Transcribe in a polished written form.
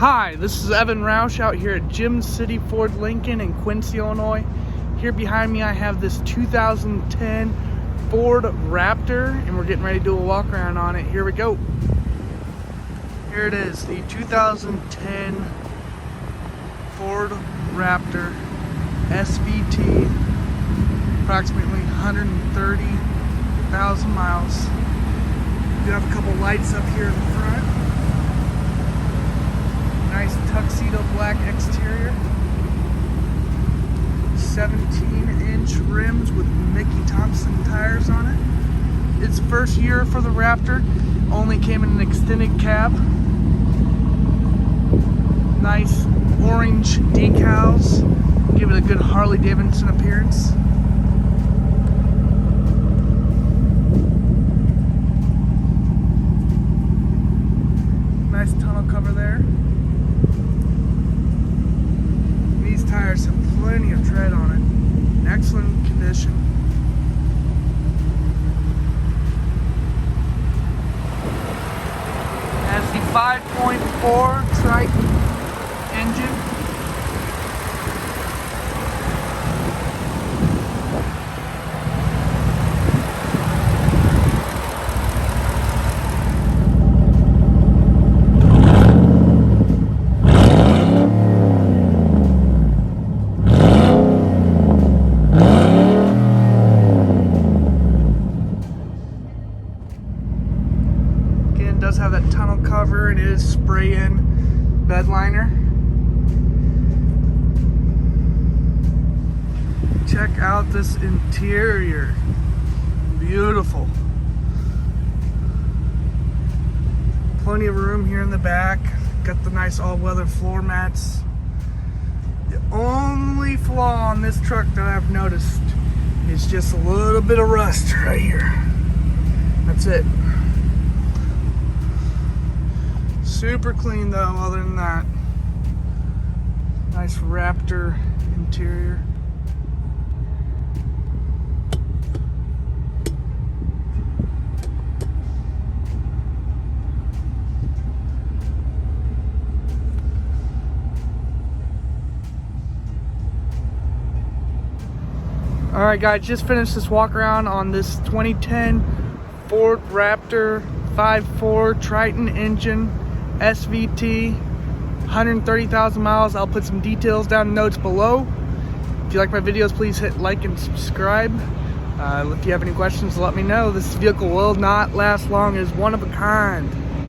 Hi, this is Evan Roush out here at Gym City Ford Lincoln in Quincy, Illinois. Here behind me I have this 2010 Ford Raptor, and we're getting ready to do a walk around on it. Here we go. Here it is, the 2010 Ford Raptor SVT, approximately 130,000 miles. We have a couple lights up here in the front. Nice tuxedo black exterior. 17-inch rims with Mickey Thompson tires on it. Its first year for the Raptor. Only came in an extended cab. Nice orange decals. Give it a good Harley Davidson appearance. Nice tunnel cover there. These tires have plenty of tread on it. Excellent condition. Has the 5.4 Triton engine. Does have that tunnel cover. It is spray-in bed liner. Check out this interior. Beautiful. Plenty of room here in the back. Got the nice all-weather floor mats. The only flaw on this truck that I've noticed is just a little bit of rust right here. That's it. Super clean though, other than that. Nice Raptor interior. Alright guys, just finished this walk around on this 2010 Ford Raptor 5.4 Triton engine SVT, 130,000 miles. I'll put some details down in the notes below. If you like my videos, please hit like and subscribe. If you have any questions, let me know. This vehicle will not last long. It is one of a kind.